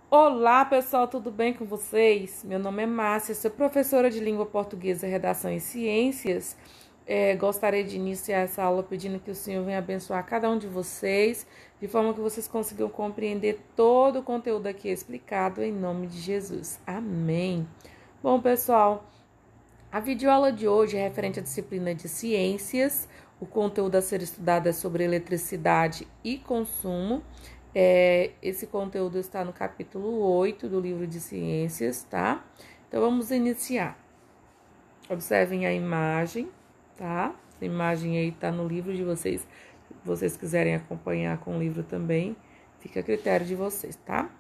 Olá, pessoal, tudo bem com vocês? Meu nome é Márcia, sou professora de Língua Portuguesa, Redação e Ciências. Gostaria de iniciar essa aula pedindo que o Senhor venha abençoar cada um de vocês, de forma que vocês consigam compreender todo o conteúdo aqui explicado, em nome de Jesus. Amém. Bom, pessoal, a videoaula de hoje é referente à disciplina de Ciências. O conteúdo a ser estudado é sobre eletricidade e consumo. Esse conteúdo está no capítulo 8 do livro de Ciências, tá? Então, vamos iniciar. Observem a imagem, tá? A imagem aí tá no livro de vocês. Se vocês quiserem acompanhar com o livro também, fica a critério de vocês, tá?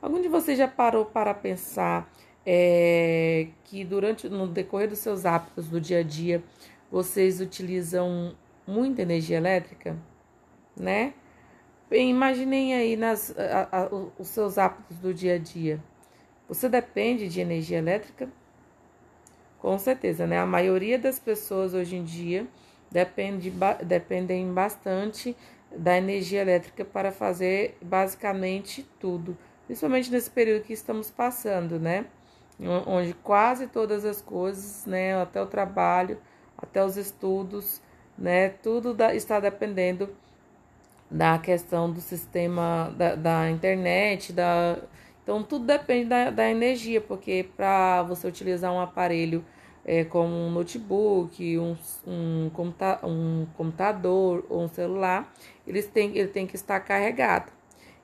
Algum de vocês já parou para pensar que no decorrer dos seus hábitos do dia a dia, vocês utilizam muita energia elétrica, né? Imaginem aí os seus hábitos do dia a dia. Você depende de energia elétrica? Com certeza, né? A maioria das pessoas hoje em dia dependem bastante da energia elétrica para fazer basicamente tudo. Principalmente nesse período que estamos passando, né? Onde quase todas as coisas, né? Até o trabalho, até os estudos, né? Tudo está dependendo da questão do sistema da internet, então tudo depende da energia, porque para você utilizar um aparelho como um notebook, um computador ou um celular, ele tem que estar carregado.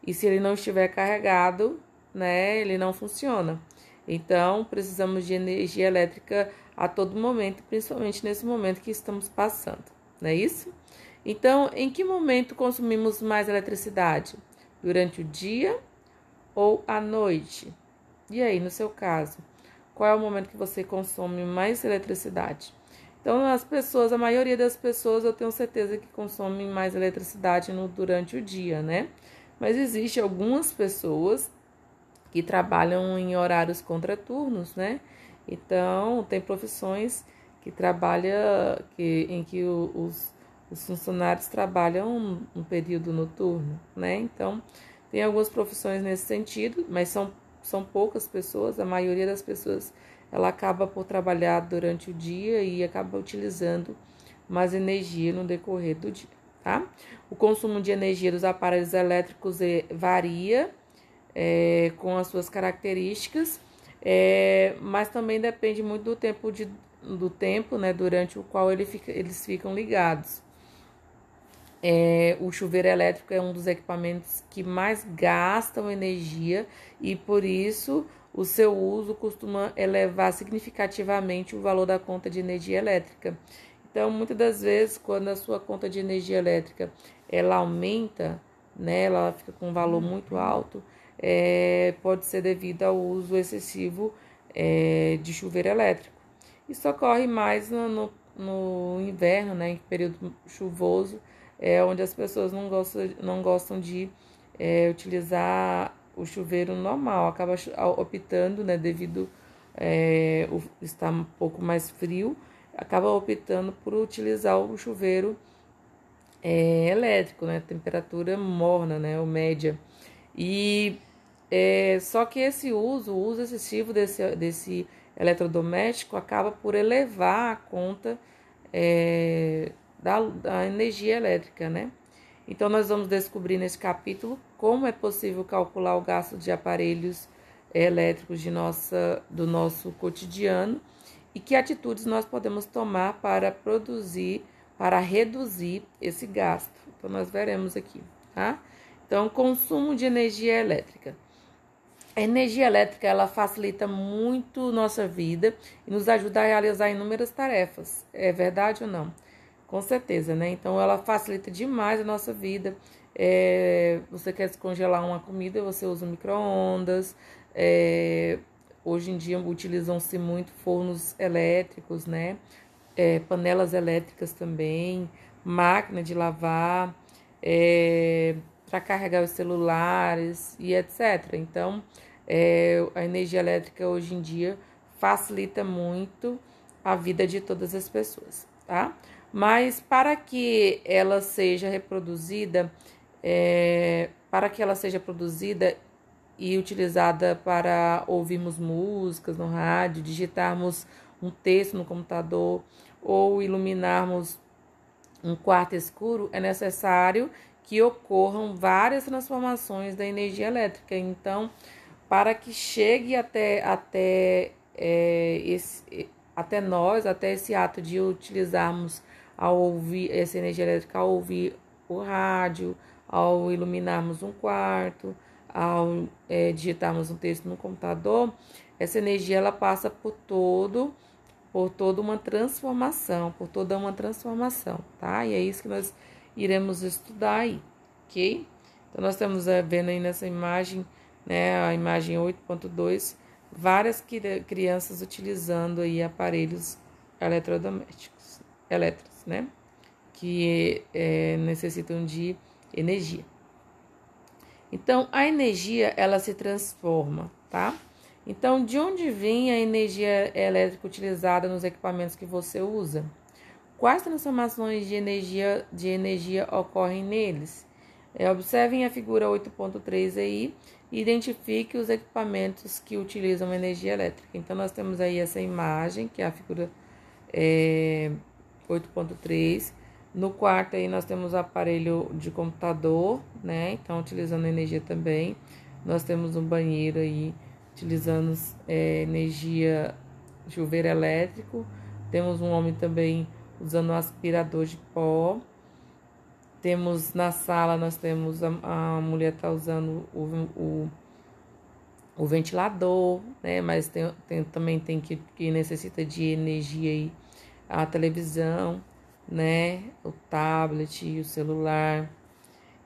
E se ele não estiver carregado, né, ele não funciona. Então, precisamos de energia elétrica a todo momento, principalmente nesse momento que estamos passando, não é isso? Então, em que momento consumimos mais eletricidade? Durante o dia ou à noite? E aí, no seu caso, qual é o momento que você consome mais eletricidade? Então, a maioria das pessoas, eu tenho certeza que consomem mais eletricidade durante o dia, né? Mas existe algumas pessoas que trabalham em horários contraturnos, né? Então, tem profissões que em que os funcionários trabalham um período noturno, né? Então, tem algumas profissões nesse sentido, mas são poucas pessoas, a maioria das pessoas ela acaba por trabalhar durante o dia e acaba utilizando mais energia no decorrer do dia, tá? O consumo de energia dos aparelhos elétricos varia com as suas características, mas também depende muito do tempo, né, durante o qual eles ficam ligados. O chuveiro elétrico é um dos equipamentos que mais gastam energia e, por isso, o seu uso costuma elevar significativamente o valor da conta de energia elétrica. Então, muitas das vezes, quando a sua conta de energia elétrica ela aumenta, né, ela fica com um valor muito alto, pode ser devido ao uso excessivo de chuveiro elétrico. Isso ocorre mais no inverno, né, em período chuvoso, onde as pessoas não gostam de utilizar o chuveiro normal, acaba optando, né, devido estar um pouco mais frio, acaba optando por utilizar o chuveiro elétrico, né, temperatura morna, né, ou média. E só que o uso excessivo desse eletrodoméstico acaba por elevar a conta da energia elétrica, né? Então, nós vamos descobrir nesse capítulo como é possível calcular o gasto de aparelhos elétricos do nosso cotidiano e que atitudes nós podemos tomar para reduzir esse gasto. Então, nós veremos aqui, tá? Então, consumo de energia elétrica. A energia elétrica, ela facilita muito nossa vida e nos ajuda a realizar inúmeras tarefas. É verdade ou não? Com certeza, né? Então, ela facilita demais a nossa vida. Você quer descongelar uma comida, você usa o micro-ondas. Hoje em dia, utilizam-se muito fornos elétricos, né? Panelas elétricas também, máquina de lavar, para carregar os celulares e etc. Então, a energia elétrica hoje em dia facilita muito a vida de todas as pessoas, tá? Mas para que ela seja reproduzida, e utilizada para ouvirmos músicas no rádio, digitarmos um texto no computador ou iluminarmos um quarto escuro, é necessário que ocorram várias transformações da energia elétrica. Então, para que chegue até nós, até esse ato de utilizarmos ao ouvir essa energia elétrica, ao ouvir o rádio, ao iluminarmos um quarto, ao digitarmos um texto no computador, essa energia ela passa por toda uma transformação, tá? E é isso que nós iremos estudar aí, ok? Então, nós estamos vendo aí nessa imagem, né, a imagem 8.2, várias crianças utilizando aí aparelhos eletrodomésticos, elétricos, né, que necessitam de energia. Então, a energia, ela se transforma, tá? Então, de onde vem a energia elétrica utilizada nos equipamentos que você usa? Quais transformações de energia ocorrem neles? Observem a figura 8.3 aí e identifique os equipamentos que utilizam energia elétrica. Então, nós temos aí essa imagem, que é a figura 8.3. No quarto aí nós temos o aparelho de computador, né? Então, utilizando energia também. Nós temos um banheiro aí, utilizando energia chuveiro elétrico. Temos um homem também usando um aspirador de pó. Temos na sala, nós temos a mulher está usando o ventilador, né? Mas também tem que necessita de energia aí, a televisão, né? O tablet, o celular.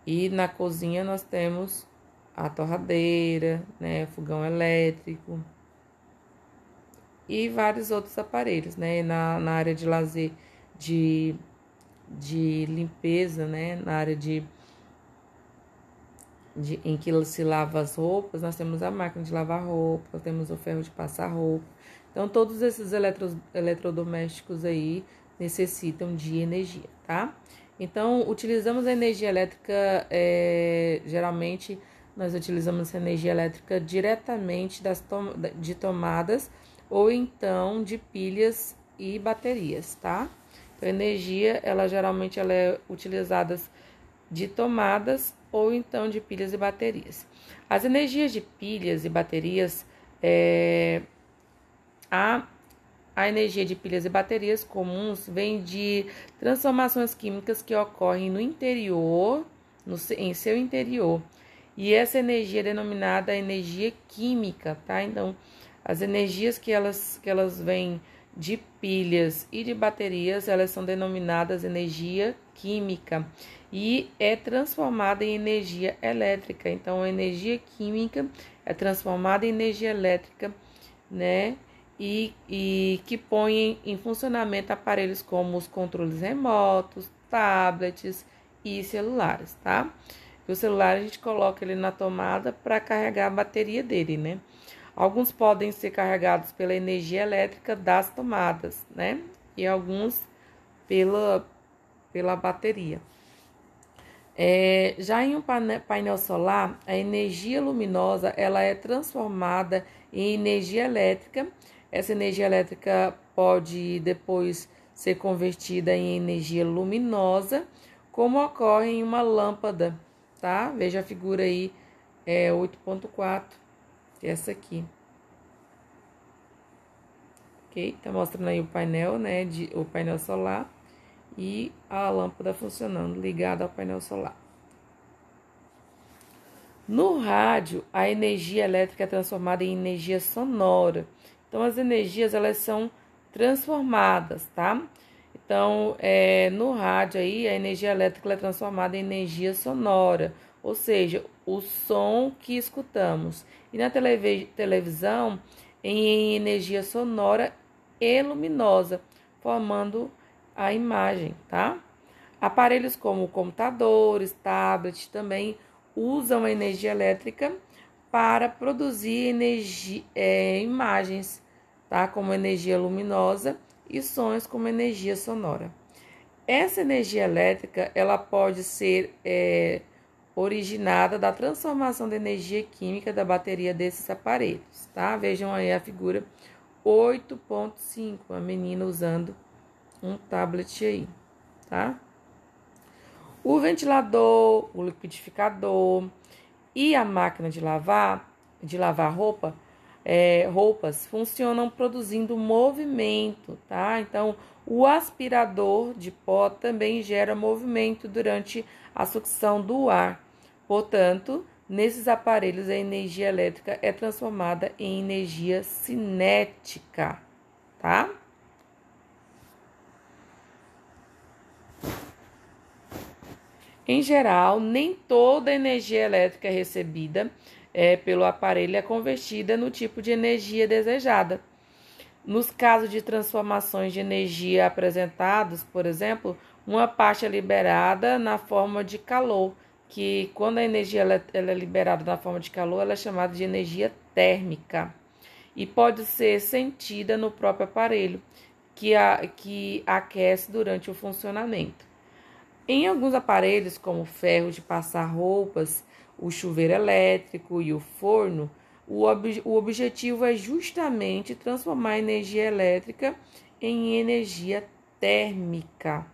E na cozinha nós temos a torradeira, né? Fogão elétrico e vários outros aparelhos, né? Na área de lazer, de limpeza, né? Na área em que se lava as roupas, nós temos a máquina de lavar roupa, temos o ferro de passar roupa. Então, todos esses eletrodomésticos aí necessitam de energia, tá? Então, utilizamos a energia elétrica, geralmente nós utilizamos a energia elétrica diretamente de tomadas ou então de pilhas e baterias, tá? Então, a energia, geralmente ela é utilizada de tomadas ou então de pilhas e baterias. As energias de pilhas e baterias, a energia de pilhas e baterias comuns vem de transformações químicas que ocorrem no interior, em seu interior. E essa energia é denominada energia química, tá? Então, as energias que elas vêm de pilhas e de baterias, elas são denominadas energia química e é transformada em energia elétrica. Então, a energia química é transformada em energia elétrica, né? E que põe em funcionamento aparelhos como os controles remotos, tablets e celulares, tá? E o celular a gente coloca ele na tomada para carregar a bateria dele, né? Alguns podem ser carregados pela energia elétrica das tomadas, né? E alguns pela bateria. Já em um painel solar, a energia luminosa ela é transformada em energia elétrica. Essa energia elétrica pode depois ser convertida em energia luminosa, como ocorre em uma lâmpada, tá? Veja a figura aí, 8.4, essa aqui. Ok? Tá mostrando aí o painel, né? O painel solar e a lâmpada funcionando, ligada ao painel solar. No rádio, a energia elétrica é transformada em energia sonora. Então, as energias, elas são transformadas, tá? Então, no rádio aí, a energia elétrica é transformada em energia sonora, ou seja, o som que escutamos. E na televisão, em energia sonora e luminosa, formando a imagem, tá? Aparelhos como computadores, tablets também usam a energia elétrica para produzir imagens, tá? Como energia luminosa e sons como energia sonora. Essa energia elétrica ela pode ser originada da transformação da energia química da bateria desses aparelhos, tá? Vejam aí a figura 8.5, a menina usando um tablet aí, tá? O ventilador, o liquidificador e a máquina de lavar roupas funcionam produzindo movimento, tá? Então, o aspirador de pó também gera movimento durante a sucção do ar. Portanto, nesses aparelhos a energia elétrica é transformada em energia cinética, tá? Em geral, nem toda a energia elétrica recebida pelo aparelho é convertida no tipo de energia desejada. Nos casos de transformações de energia apresentados, por exemplo, uma parte é liberada na forma de calor, que quando a energia ela é liberada na forma de calor, ela é chamada de energia térmica e pode ser sentida no próprio aparelho, que aquece durante o funcionamento. Em alguns aparelhos, como o ferro de passar roupas, o chuveiro elétrico e o forno, o objetivo é justamente transformar a energia elétrica em energia térmica.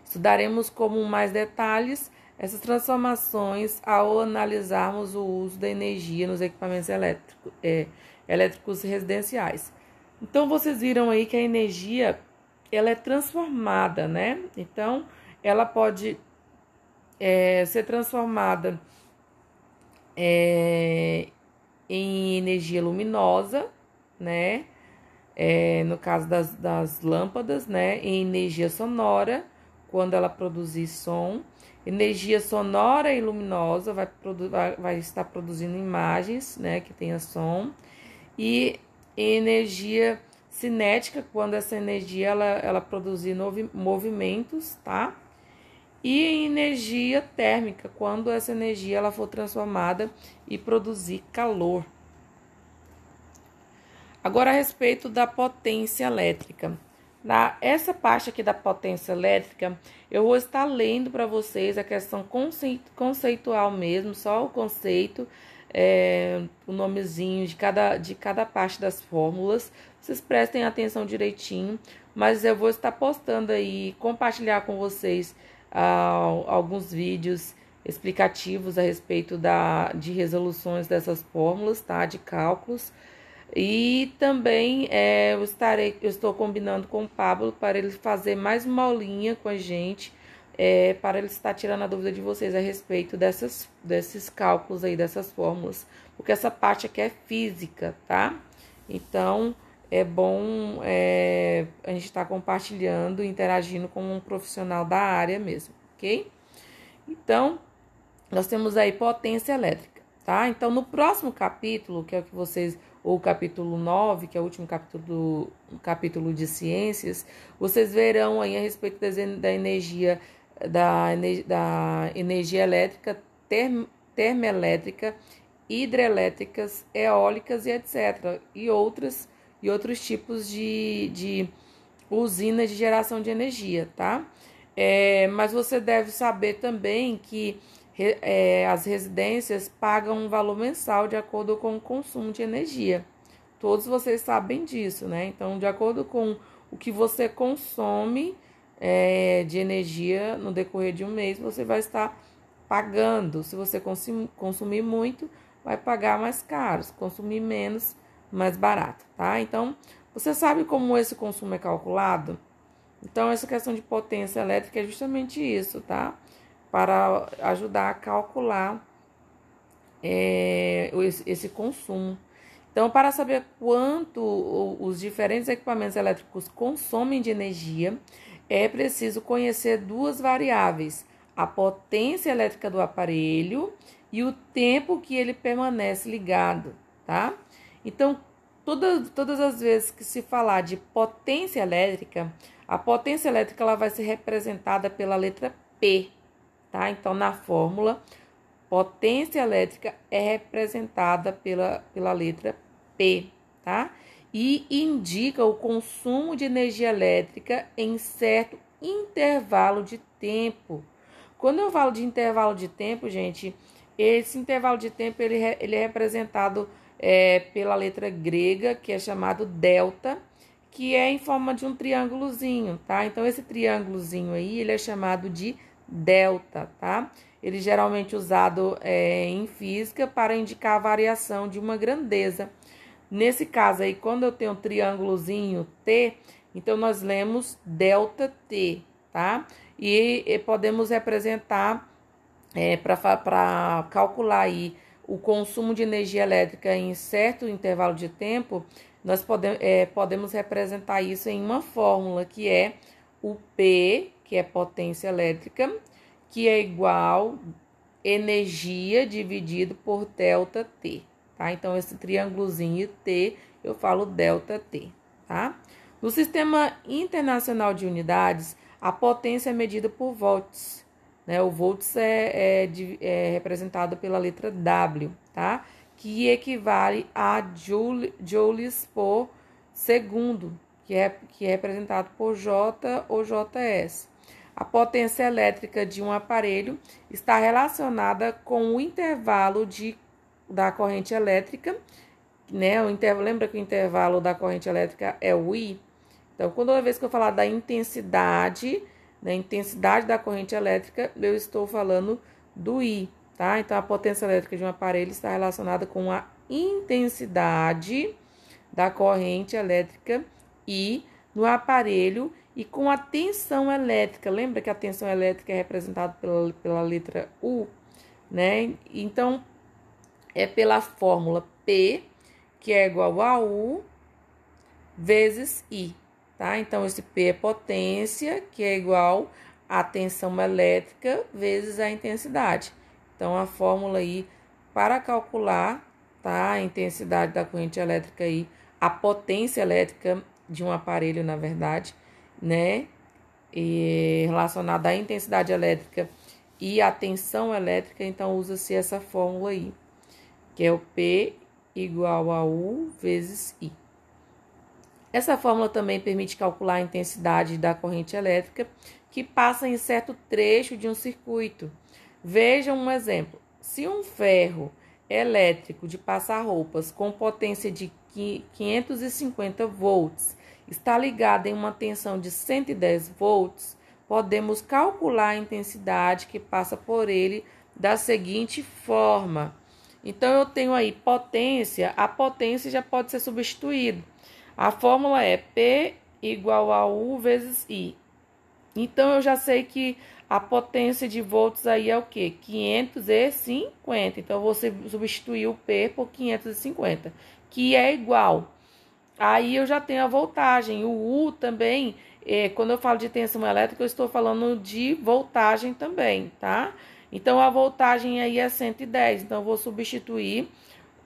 Estudaremos com mais detalhes essas transformações ao analisarmos o uso da energia nos equipamentos elétricos residenciais. Então, vocês viram aí que a energia ela é transformada, né? Então, ela pode ser transformada em energia luminosa, né? No caso das lâmpadas, né? Em energia sonora, quando ela produzir som. Energia sonora e luminosa vai estar produzindo imagens, né? Que tenha som. E energia cinética, quando essa energia ela produzir movimentos, tá? E energia térmica, quando essa energia ela for transformada e produzir calor. Agora, a respeito da potência elétrica. Essa parte aqui da potência elétrica, eu vou estar lendo para vocês a questão conceitual mesmo, só o conceito, o nomezinho de cada parte das fórmulas. Vocês prestem atenção direitinho, mas eu vou estar postando aí, compartilhar com vocês alguns vídeos explicativos a respeito de resoluções dessas fórmulas, tá? De cálculos. E também eu estou combinando com o Pablo para ele fazer mais uma aulinha com a gente, para ele estar tirando a dúvida de vocês a respeito desses cálculos aí, dessas fórmulas, porque essa parte aqui é física, tá? Então, é bom a gente estar compartilhando, interagindo com um profissional da área mesmo, ok? Então, nós temos aí potência elétrica, tá? Então, no próximo capítulo, que é o que vocês... ou o capítulo 9, que é o último capítulo de ciências, vocês verão aí a respeito da energia elétrica, termoelétrica, hidrelétricas, eólicas e etc. E outros tipos de usinas de geração de energia, tá? Mas você deve saber também que as residências pagam um valor mensal de acordo com o consumo de energia. Todos vocês sabem disso, né? Então, de acordo com o que você consome de energia no decorrer de um mês, você vai estar pagando. Se você consumir muito, vai pagar mais caro. Se consumir menos, mais barato, tá? Então, você sabe como esse consumo é calculado? Então, essa questão de potência elétrica é justamente isso, tá? Para ajudar a calcular esse consumo. Então, para saber quanto os diferentes equipamentos elétricos consomem de energia, é preciso conhecer duas variáveis: a potência elétrica do aparelho e o tempo que ele permanece ligado, tá? Então, todas as vezes que se falar de potência elétrica, a potência elétrica ela vai ser representada pela letra P, tá? Então, na fórmula, potência elétrica é representada pela letra P, tá? E indica o consumo de energia elétrica em certo intervalo de tempo. Quando eu falo de intervalo de tempo, gente, esse intervalo de tempo ele é representado pela letra grega, que é chamado delta, que é em forma de um triângulozinho, tá? Então, esse triângulozinho aí, ele é chamado de delta, tá? Ele geralmente é usado em física para indicar a variação de uma grandeza. Nesse caso aí, quando eu tenho um triângulozinho T, então nós lemos delta T, tá? E podemos representar, para calcular aí o consumo de energia elétrica em certo intervalo de tempo, nós podemos representar isso em uma fórmula que é o P, que é potência elétrica, que é igual energia dividido por delta T, tá? Então, esse triângulozinho T, eu falo delta T, tá? No Sistema Internacional de Unidades, a potência é medida por volts, né? O volts é representado pela letra W, tá? Que equivale a joules por segundo, que é representado por J ou JS. A potência elétrica de um aparelho está relacionada com o intervalo da corrente elétrica, né? Lembra que o intervalo da corrente elétrica é o I? Então, toda vez que eu falar da intensidade, da corrente elétrica, eu estou falando do I, tá? Então, a potência elétrica de um aparelho está relacionada com a intensidade da corrente elétrica I no aparelho e com a tensão elétrica. Lembra que a tensão elétrica é representada pela letra U, né? Então, é pela fórmula P, que é igual a U vezes I, tá? Então, esse P é potência, que é igual a tensão elétrica vezes a intensidade. Então, a fórmula aí para calcular, tá? A intensidade da corrente elétrica aí, a potência elétrica de um aparelho, na verdade, né? E relacionada à intensidade elétrica e à tensão elétrica, então usa-se essa fórmula aí, que é o P igual a U vezes I. Essa fórmula também permite calcular a intensidade da corrente elétrica que passa em certo trecho de um circuito. Vejam um exemplo. Se um ferro elétrico de passar roupas com potência de 550 volts está ligado em uma tensão de 110 volts, podemos calcular a intensidade que passa por ele da seguinte forma. Então, eu tenho aí potência, a potência já pode ser substituída. A fórmula é P igual a U vezes I. Então, eu já sei que a potência de volts aí é o quê? 550. Então, eu vou substituir o P por 550, que é igual. Aí, eu já tenho a voltagem. O U também, quando eu falo de tensão elétrica, eu estou falando de voltagem também, tá? Então, a voltagem aí é 110. Então, eu vou substituir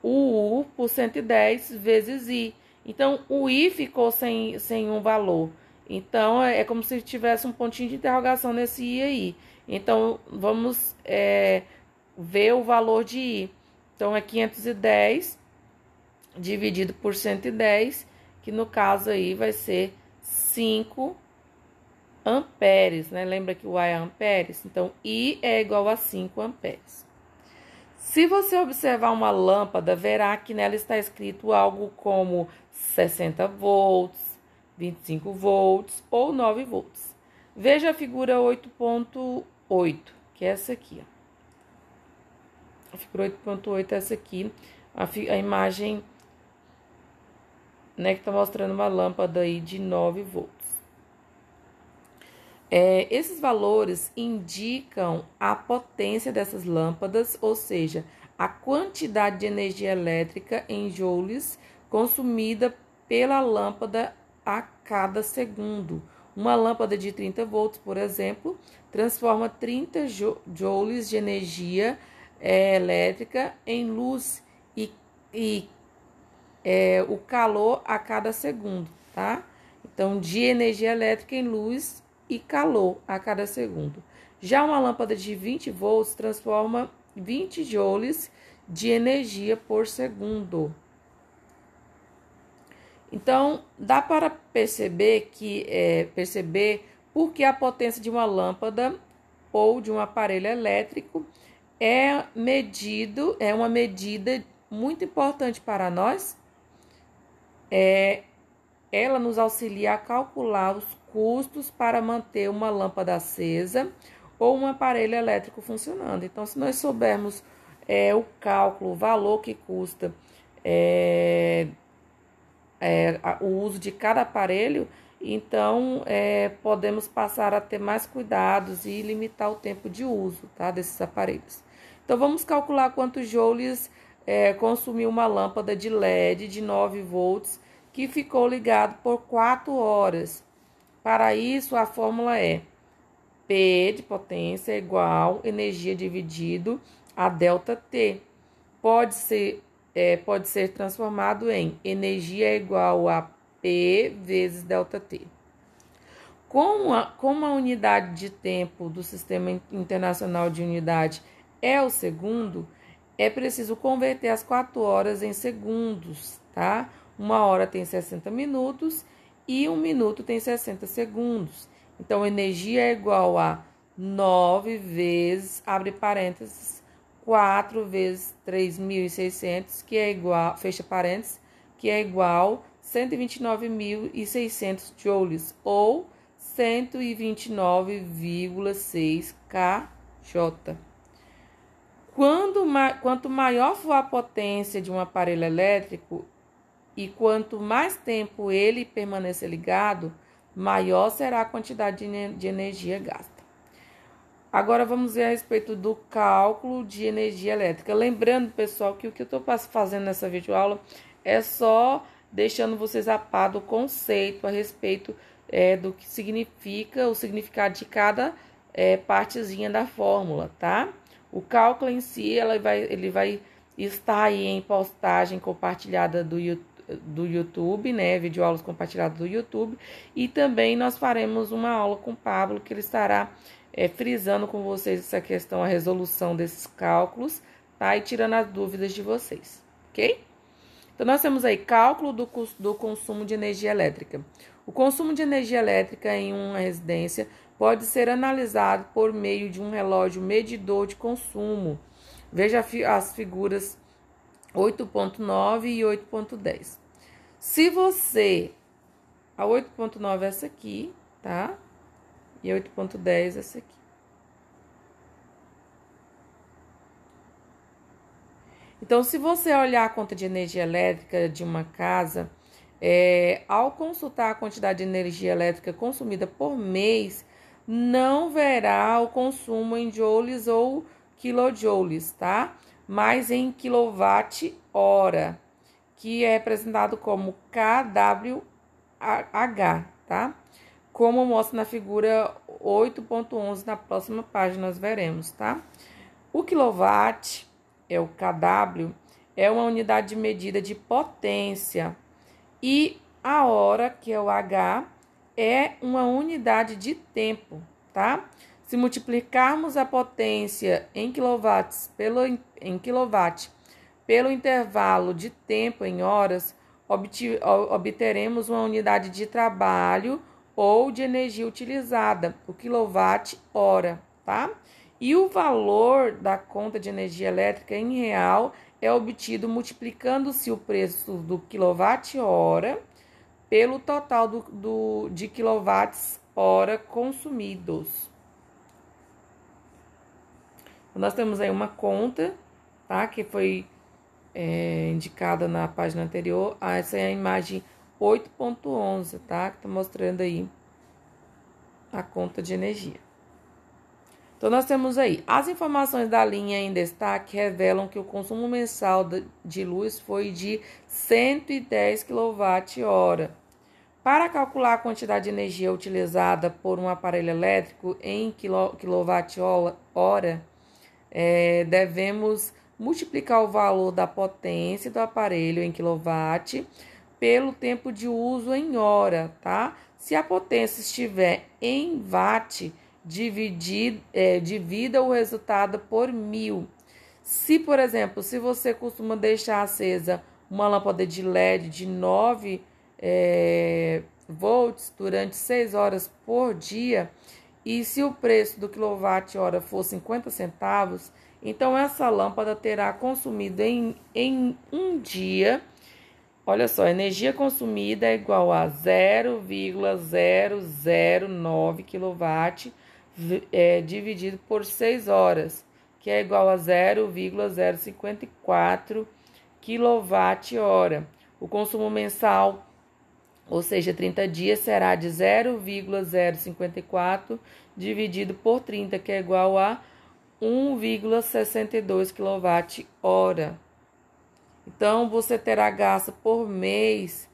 o U por 110 vezes I. Então, o I ficou sem um valor. Então, é como se tivesse um pontinho de interrogação nesse I aí. Então, vamos ver o valor de I. Então, é 510 dividido por 110, que no caso aí vai ser 5 amperes, né? Lembra que o I é amperes? Então, I é igual a 5 amperes. Se você observar uma lâmpada, verá que nela está escrito algo como 60 volts, 25 volts ou 9 volts. Veja a figura 8.8, que é essa aqui. Ó. A figura 8.8 é essa aqui, a imagem, né, que está mostrando uma lâmpada aí de 9 volts. Esses valores indicam a potência dessas lâmpadas, ou seja, a quantidade de energia elétrica em joules consumida pela lâmpada a cada segundo. Uma lâmpada de 30 volts, por exemplo, transforma 30 joules de energia elétrica em luz e o calor a cada segundo, tá? Então, de energia elétrica em luz e calor a cada segundo. Já uma lâmpada de 20 volts transforma 20 joules de energia por segundo. Então, dá para perceber por que a potência de uma lâmpada ou de um aparelho elétrico é uma medida muito importante para nós. Ela nos auxilia a calcular os custos para manter uma lâmpada acesa ou um aparelho elétrico funcionando. Então, se nós soubermos o cálculo, o valor que custa o uso de cada aparelho, então podemos passar a ter mais cuidados e limitar o tempo de uso, tá, desses aparelhos. Então, vamos calcular quantos joules consumiu uma lâmpada de LED de 9 volts que ficou ligado por 4 horas. Para isso, a fórmula é P de potência igual energia dividido a ΔT. Pode ser transformado em energia igual a P vezes ΔT. Como a unidade de tempo do Sistema Internacional de Unidade é o segundo, é preciso converter as 4 horas em segundos, tá? 1 hora tem 60 minutos e 1 minuto tem 60 segundos. Então, energia é igual a 9 vezes, abre parênteses, 4 vezes 3.600, que é igual, fecha parênteses, que é igual 129.600 joules, ou 129,6 kJ. Quanto maior for a potência de um aparelho elétrico e quanto mais tempo ele permanecer ligado, maior será a quantidade de energia gasta. Agora vamos ver a respeito do cálculo de energia elétrica. Lembrando, pessoal, que o que eu estou fazendo nessa videoaula é só deixando vocês a par do conceito a respeito do que significa, o significado de cada partezinha da fórmula, tá? O cálculo em si, ele vai estar aí em postagem compartilhada do YouTube, né? Videoaulas compartilhadas do YouTube. E também nós faremos uma aula com o Pablo, que ele estará frisando com vocês essa questão, a resolução desses cálculos, tá? E tirando as dúvidas de vocês, ok? Então, nós temos aí cálculo do consumo de energia elétrica. O consumo de energia elétrica em uma residência pode ser analisado por meio de um relógio medidor de consumo. Veja as figuras 8.9 e 8.10. Se você... A 8.9 é essa aqui, tá? E a 8.10 essa aqui. Então, se você olhar a conta de energia elétrica de uma casa, ao consultar a quantidade de energia elétrica consumida por mês, não verá o consumo em joules ou quilojoules, tá? Mas em quilowatt-hora, que é representado como kWh, tá? Como mostra na figura 8.11, na próxima página nós veremos, tá? O quilowatt, o kW, é uma unidade de medida de potência. E a hora, que é o H, é uma unidade de tempo, tá? Se multiplicarmos a potência em quilowatts em quilowatt pelo intervalo de tempo em horas, obteremos uma unidade de trabalho ou de energia utilizada, o quilowatt-hora, tá? E o valor da conta de energia elétrica em real é obtido multiplicando-se o preço do quilowatt-hora pelo total de quilowatts-hora consumidos. Nós temos aí uma conta, tá? Que foi indicada na página anterior. Essa é a imagem 8.11, tá? Que tá mostrando aí a conta de energia. Então, nós temos aí, as informações da linha em destaque revelam que o consumo mensal de luz foi de 110 kWh. Para calcular a quantidade de energia utilizada por um aparelho elétrico em kWh, devemos multiplicar o valor da potência do aparelho em kW pelo tempo de uso em hora, tá? Se a potência estiver em watt, divida o resultado por 1000. Se, por exemplo, se você costuma deixar acesa uma lâmpada de LED de 9 volts durante 6 horas por dia, E se o preço do quilowatt-hora for 50 centavos, então essa lâmpada terá consumido em um dia, olha só, a energia consumida é igual a 0,009 kW dividido por 6 horas, que é igual a 0,054 kWh. O consumo mensal, ou seja, 30 dias, será de 0,054 dividido por 30, que é igual a 1,62 kWh. Então, você terá gasto por mês,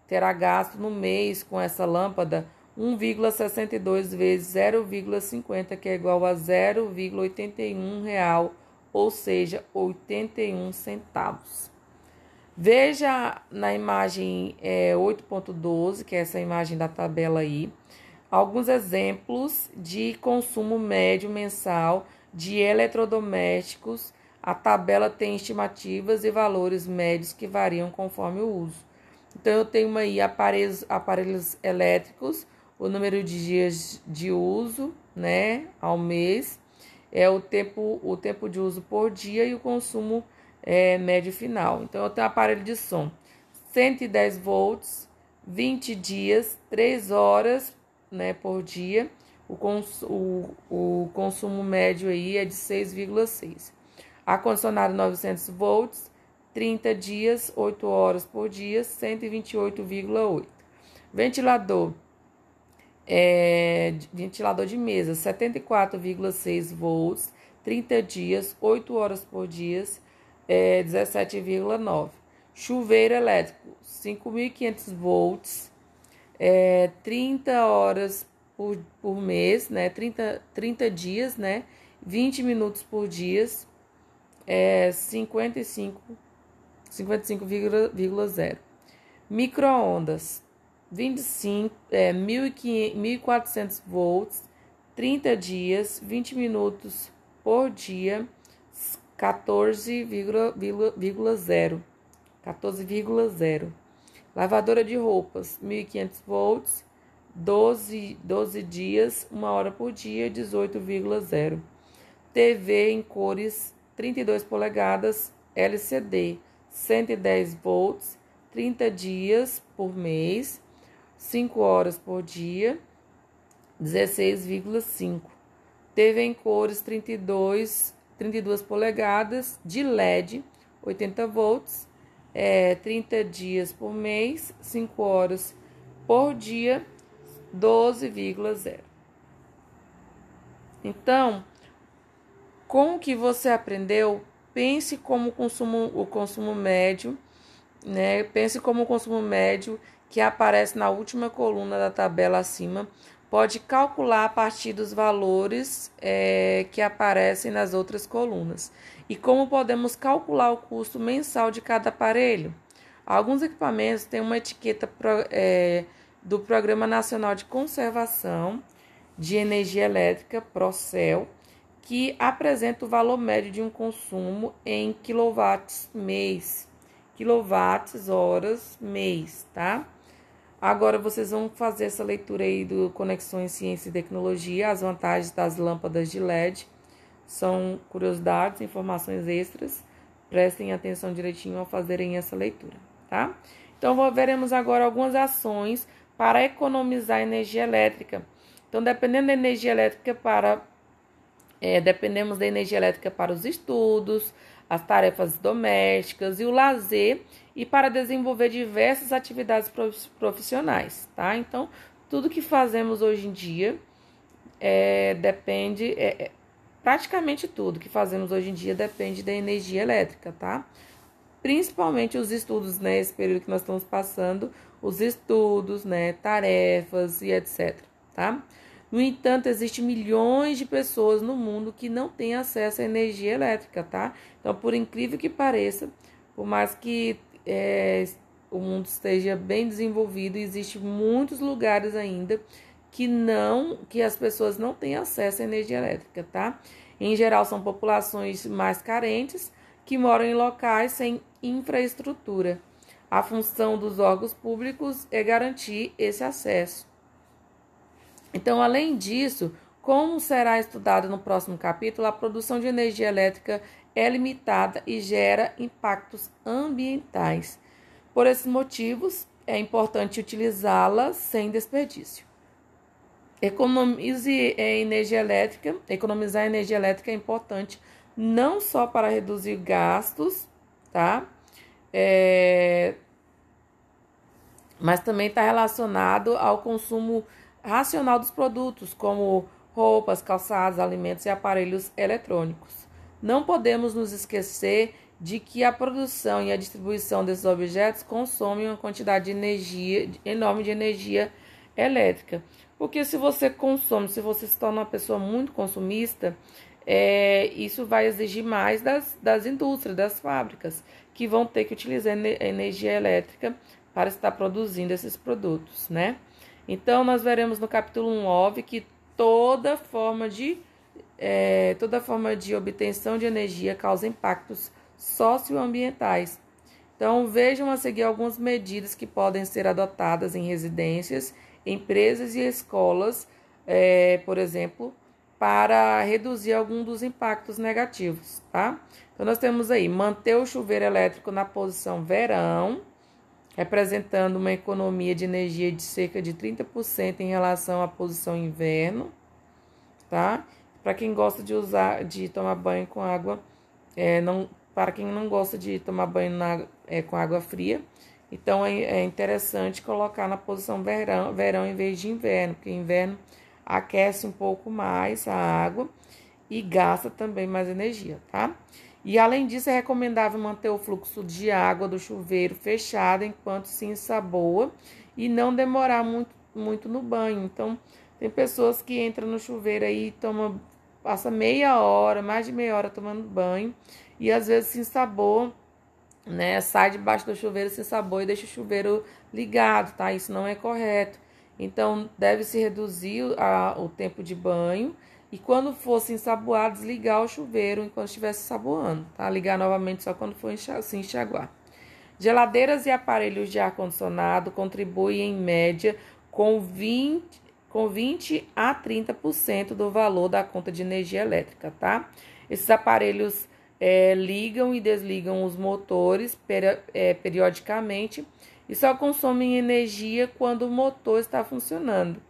terá gasto no mês com essa lâmpada 1,62 vezes 0,50, que é igual a 0,81 real, ou seja, 81 centavos. Veja na imagem 8.12, que é essa imagem da tabela aí, alguns exemplos de consumo médio mensal de eletrodomésticos. A tabela tem estimativas e valores médios que variam conforme o uso. Então, eu tenho aí aparelhos elétricos, o número de dias de uso, né, ao mês, o tempo de uso por dia e o consumo médio final. Então, eu tenho aparelho de som 110 volts, 20 dias, 3 horas, né, por dia. O consumo médio aí é de 6,6. Ar-condicionado 900 volts, 30 dias, 8 horas por dia, 128,8. Ventilador de mesa, 74,6 volts, 30 dias, 8 horas por dia, 17,9. Chuveiro elétrico, 5.500 volts, 30 horas por mês, né? 30 dias, né? 20 minutos por dia, 55,0. Micro-ondas, 1.400 volts, 30 dias, 20 minutos por dia, 14,0. Lavadora de roupas, 1.500 volts, 12 dias, 1 hora por dia, 18,0. TV em cores, 32 polegadas, LCD, 110 volts, 30 dias por mês, 5 horas por dia, 16,5. TV em cores, 32 polegadas, de LED, 80 volts, 30 dias por mês, 5 horas por dia, 12,0. Então, com o que você aprendeu, pense como o consumo médio, né? Pense como o consumo médio que aparece na última coluna da tabela acima. Pode calcular a partir dos valores que aparecem nas outras colunas. E como podemos calcular o custo mensal de cada aparelho? Alguns equipamentos têm uma etiqueta do Programa Nacional de Conservação de Energia Elétrica, Procel, que apresenta o valor médio de um consumo em quilowatts horas mês, tá? Agora vocês vão fazer essa leitura aí do Conexões Ciência e Tecnologia, as vantagens das lâmpadas de LED. São curiosidades, informações extras. Prestem atenção direitinho ao fazerem essa leitura, tá? Então, veremos agora algumas ações para economizar energia elétrica. Então, dependemos da energia elétrica para os estudos, as tarefas domésticas e o lazer e para desenvolver diversas atividades profissionais, tá? Então, tudo que fazemos hoje em dia praticamente tudo que fazemos hoje em dia depende da energia elétrica, tá? Principalmente os estudos, né? Esse período que nós estamos passando, os estudos, né? Tarefas e etc, tá? No entanto, existem milhões de pessoas no mundo que não têm acesso à energia elétrica, tá? Então, por incrível que pareça, por mais que o mundo esteja bem desenvolvido, existem muitos lugares ainda que as pessoas não têm acesso à energia elétrica, tá? Em geral, são populações mais carentes que moram em locais sem infraestrutura. A função dos órgãos públicos é garantir esse acesso. Então, além disso, como será estudado no próximo capítulo, a produção de energia elétrica é limitada e gera impactos ambientais. Por esses motivos, é importante utilizá-la sem desperdício. Economizar energia elétrica é importante não só para reduzir gastos, tá? Mas também está relacionado ao consumo racional dos produtos, como roupas, calçados, alimentos e aparelhos eletrônicos. Não podemos nos esquecer de que a produção e a distribuição desses objetos consomem uma quantidade de energia, enorme de energia elétrica. Porque se você consome, se você se torna uma pessoa muito consumista, isso vai exigir mais das indústrias, das fábricas, que vão ter que utilizar energia elétrica para estar produzindo esses produtos, né? Então, nós veremos no capítulo 1, óbvio, que toda forma de obtenção de energia causa impactos socioambientais. Então, vejam a seguir algumas medidas que podem ser adotadas em residências, empresas e escolas, por exemplo, para reduzir algum dos impactos negativos, tá? Então, nós temos aí, manter o chuveiro elétrico na posição verão, representando uma economia de energia de cerca de 30% em relação à posição inverno, tá? Para quem gosta de tomar banho com água, para quem não gosta de tomar banho com água fria, então é interessante colocar na posição verão em vez de inverno, porque inverno aquece um pouco mais a água e gasta também mais energia, tá? E além disso, é recomendável manter o fluxo de água do chuveiro fechado enquanto se ensaboa e não demorar muito no banho. Então, tem pessoas que entram no chuveiro aí e passa meia hora, mais de meia hora tomando banho e às vezes se ensaboa, né? Sai debaixo do chuveiro, se ensaboa e deixa o chuveiro ligado, tá? Isso não é correto. Então, deve-se reduzir o tempo de banho. E quando for se ensaboar, desligar o chuveiro enquanto estivesse ensaboando, tá? Ligar novamente só quando for se enxaguar. Geladeiras e aparelhos de ar-condicionado contribuem, em média, com 20 a 30% do valor da conta de energia elétrica, tá? Esses aparelhos ligam e desligam os motores periodicamente e só consomem energia quando o motor está funcionando.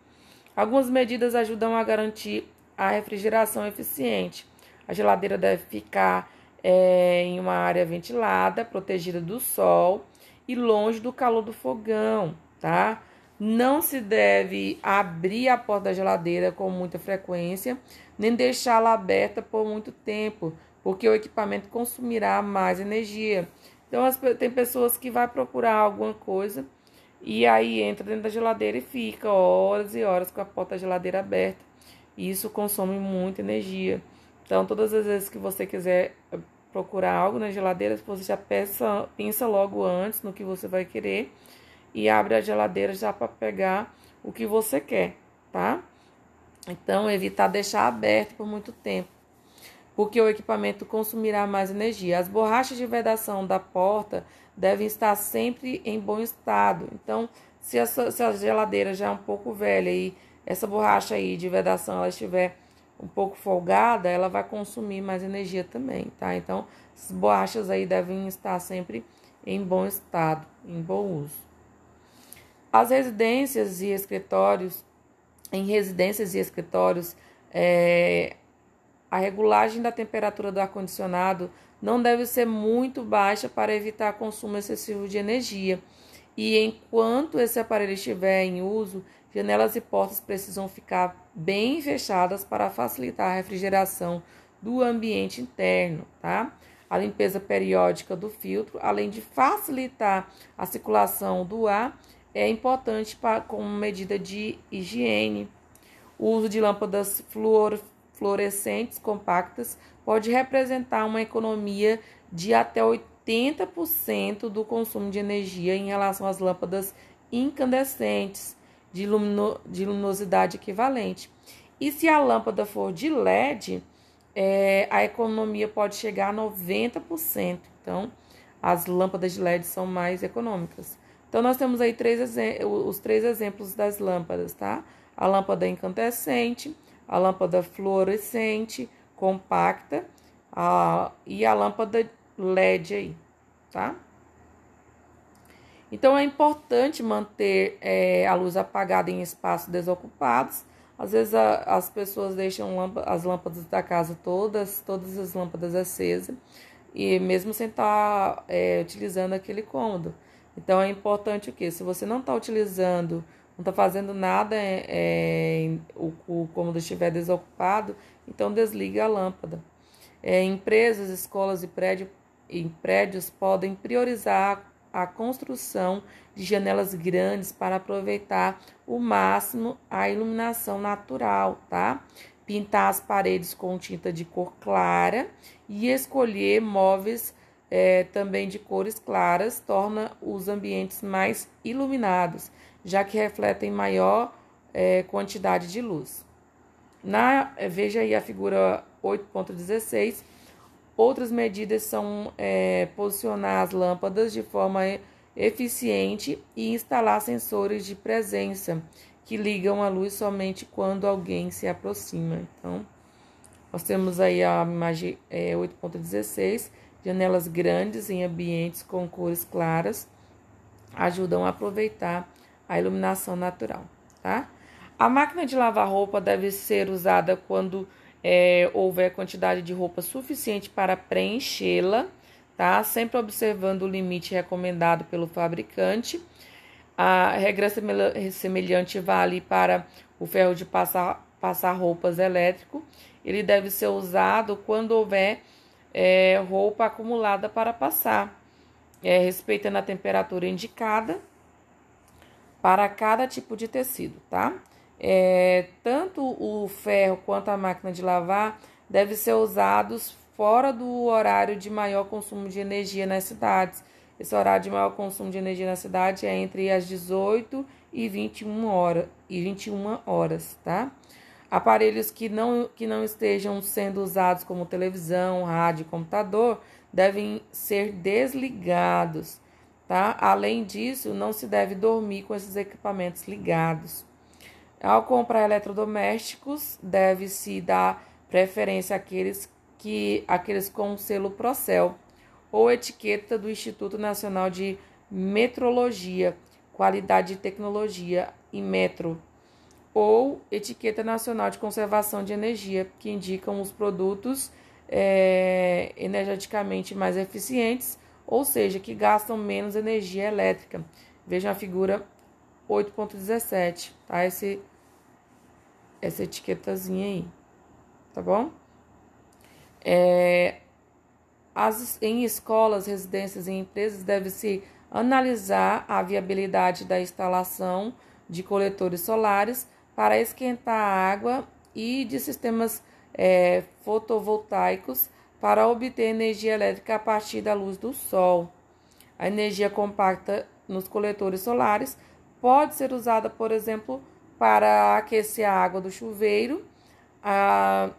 Algumas medidas ajudam a garantir a refrigeração eficiente. A geladeira deve ficar em uma área ventilada, protegida do sol e longe do calor do fogão, tá? Não se deve abrir a porta da geladeira com muita frequência, nem deixá-la aberta por muito tempo, porque o equipamento consumirá mais energia. Então, tem pessoas que vão procurar alguma coisa e aí entra dentro da geladeira e fica horas e horas com a porta da geladeira aberta. E isso consome muita energia. Então, todas as vezes que você quiser procurar algo na geladeira, você já pensa logo antes no que você vai querer e abre a geladeira já para pegar o que você quer, tá? Então, evitar deixar aberto por muito tempo, porque o equipamento consumirá mais energia. As borrachas de vedação da porta devem estar sempre em bom estado. Então, se a geladeira já é um pouco velha e essa borracha aí de vedação ela estiver um pouco folgada, ela vai consumir mais energia também, tá? Então, as borrachas aí devem estar sempre em bom estado, em bom uso. As residências e escritórios, em residências e escritórios, a regulagem da temperatura do ar-condicionado não deve ser muito baixa para evitar consumo excessivo de energia. E enquanto esse aparelho estiver em uso, janelas e portas precisam ficar bem fechadas para facilitar a refrigeração do ambiente interno, tá? A limpeza periódica do filtro, além de facilitar a circulação do ar, é importante como medida de higiene. O uso de lâmpadas fluorescentes compactas pode representar uma economia de até 80% do consumo de energia em relação às lâmpadas incandescentes de luminosidade equivalente. E se a lâmpada for de LED, a economia pode chegar a 90%. Então, as lâmpadas de LED são mais econômicas. Então, nós temos aí os três exemplos das lâmpadas, tá? a lâmpada incandescente, a lâmpada fluorescente, compacta e a lâmpada LED aí, tá? Então, é importante manter a luz apagada em espaços desocupados. Às vezes, as pessoas deixam as lâmpadas da casa todas as lâmpadas acesas, e mesmo sem estar utilizando aquele cômodo. Então, é importante o quê? Se você não está utilizando, não está fazendo nada, o cômodo estiver desocupado, então desliga a lâmpada. Empresas, escolas e prédios podem priorizar a construção de janelas grandes para aproveitar o máximo a iluminação natural, tá? Pintar as paredes com tinta de cor clara e escolher móveis também de cores claras torna os ambientes mais iluminados, já que refletem maior quantidade de luz. Veja aí a figura 8.16. Outras medidas são posicionar as lâmpadas de forma eficiente e instalar sensores de presença que ligam a luz somente quando alguém se aproxima. Então, nós temos aí a imagem 8.16, janelas grandes em ambientes com cores claras ajudam a aproveitar a iluminação natural, tá? A máquina de lavar roupa deve ser usada quando houver quantidade de roupa suficiente para preenchê-la, tá? Sempre observando o limite recomendado pelo fabricante. A regra semelhante vale para o ferro de passar roupas elétrico. Ele deve ser usado quando houver roupa acumulada para passar, respeitando a temperatura indicada para cada tipo de tecido, tá? Tanto o ferro quanto a máquina de lavar devem ser usados fora do horário de maior consumo de energia nas cidades. Esse horário de maior consumo de energia na cidade é entre as 18 e 21 horas, tá? Aparelhos que não estejam sendo usados, como televisão, rádio e computador, devem ser desligados, tá? Além disso, não se deve dormir com esses equipamentos ligados. Ao comprar eletrodomésticos, deve-se dar preferência àqueles com selo Procel ou etiqueta do Instituto Nacional de Metrologia, Qualidade e Tecnologia, Inmetro, ou etiqueta nacional de conservação de energia, que indicam os produtos energeticamente mais eficientes, ou seja, que gastam menos energia elétrica. Vejam a figura 8.17, tá? Essa etiquetazinha aí, tá bom? Em escolas, residências e empresas deve-se analisar a viabilidade da instalação de coletores solares para esquentar a água e de sistemas fotovoltaicos para obter energia elétrica a partir da luz do sol. A energia compacta nos coletores solares pode ser usada, por exemplo, para aquecer a água do chuveiro.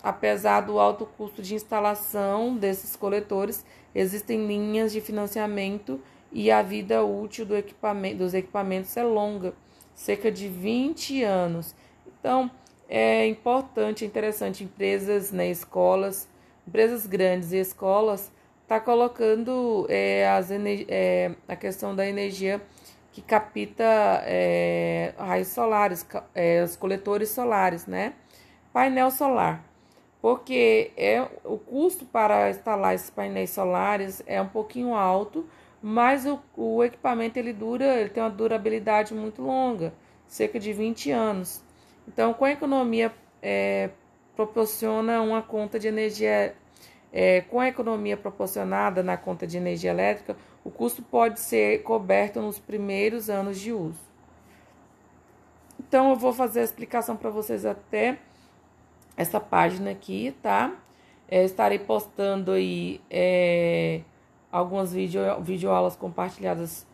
Apesar do alto custo de instalação desses coletores, existem linhas de financiamento e a vida útil dos equipamentos é longa, cerca de 20 anos. Então, é importante, é interessante, empresas, escolas, empresas grandes e escolas, tá colocando a questão da energia que capta raios solares, os coletores solares, né? Painel solar, porque o custo para instalar esses painéis solares é um pouquinho alto, mas o equipamento ele tem uma durabilidade muito longa, cerca de 20 anos. Então, com a economia proporciona uma conta de energia, com a economia proporcionada na conta de energia elétrica, o custo pode ser coberto nos primeiros anos de uso. Então, eu vou fazer a explicação para vocês até essa página aqui, tá? Estarei postando aí algumas videoaulas compartilhadas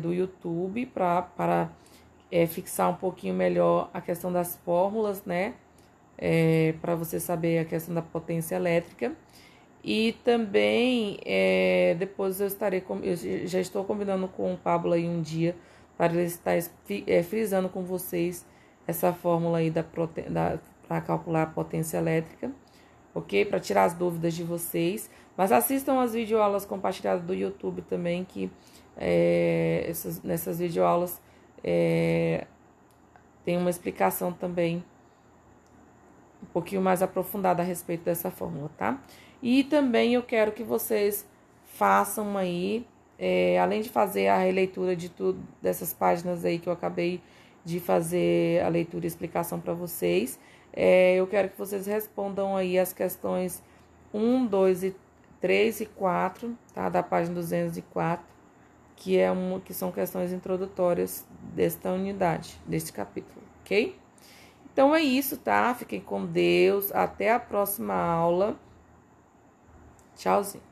do YouTube para fixar um pouquinho melhor a questão das fórmulas, né? Para você saber a questão da potência elétrica. E também depois eu já estou combinando com o Pablo aí um dia para ele estar frisando com vocês essa fórmula aí para calcular a potência elétrica, ok? Para tirar as dúvidas de vocês. Mas assistam as videoaulas compartilhadas do YouTube também, que nessas videoaulas tem uma explicação também um pouquinho mais aprofundada a respeito dessa fórmula, tá? E também eu quero que vocês façam aí, além de fazer a releitura de tudo, dessas páginas aí que eu acabei de fazer a leitura e explicação para vocês, eu quero que vocês respondam aí as questões 1, 2, 3 e 4, tá? Da página 204, que são questões introdutórias desta unidade, deste capítulo, ok? Então é isso, tá? Fiquem com Deus. Até a próxima aula. Tchauzinho.